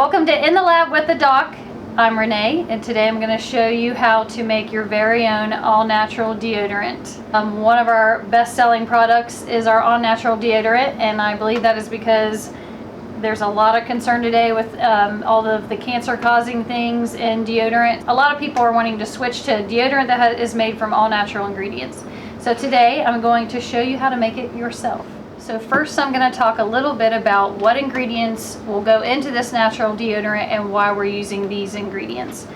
Welcome to In the Lab with the Doc. I'm Renee, and today I'm going to show you how to make your very own all-natural deodorant. One of our best-selling products is our all-natural deodorant, and I believe that is because there's a lot of concern today with all of the cancer-causing things in deodorant. A lot of people are wanting to switch to deodorant that is made from all-natural ingredients. So today I'm going to show you how to make it yourself. So first I'm going to talk a little bit about what ingredients will go into this natural deodorant and why we're using these ingredients.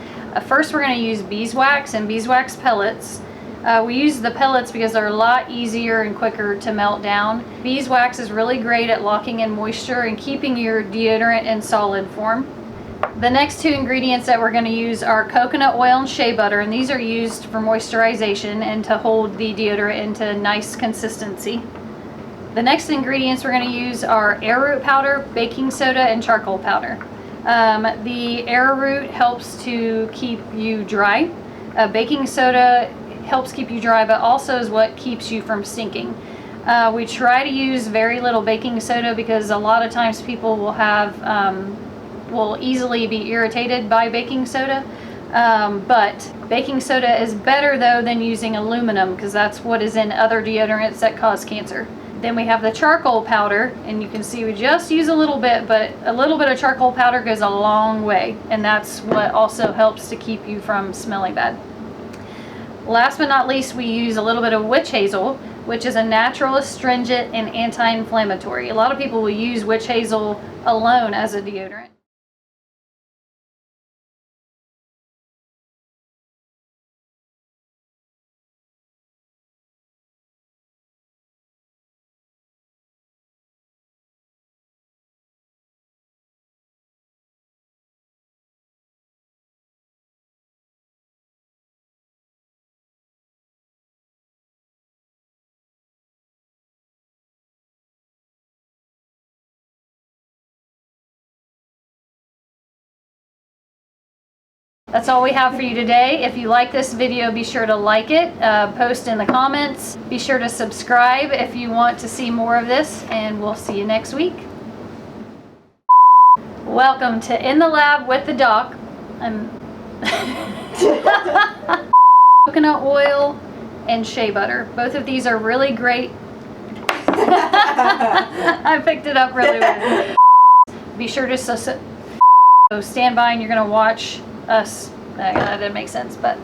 First we're going to use beeswax and beeswax pellets. We use the pellets because they're a lot easier and quicker to melt down. Beeswax is really great at locking in moisture and keeping your deodorant in solid form. The next two ingredients that we're going to use are coconut oil and shea butter, and these are used for moisturization and to hold the deodorant into nice consistency. The next ingredients we're going to use are arrowroot powder, baking soda, and charcoal powder. The arrowroot helps to keep you dry. Baking soda helps keep you dry, but also is what keeps you from stinking. We try to use very little baking soda because a lot of times people will easily be irritated by baking soda. But baking soda is better though than using aluminum because that's what is in other deodorants that cause cancer. Then we have the charcoal powder, and you can see we just use a little bit, but a little bit of charcoal powder goes a long way, and that's what also helps to keep you from smelling bad. Last but not least, we use a little bit of Witch Hazel, which is a natural astringent and anti-inflammatory. A lot of people will use Witch Hazel alone as a deodorant. That's all we have for you today. If you like this video, be sure to like it, post in the comments. Be sure to subscribe if you want to see more of this, and we'll see you next week. Welcome to In the Lab with the Doc. Coconut oil and shea butter. Both of these are really great. I picked it up really well. Be sure to stand by, and you're going to watch us. That didn't make sense, but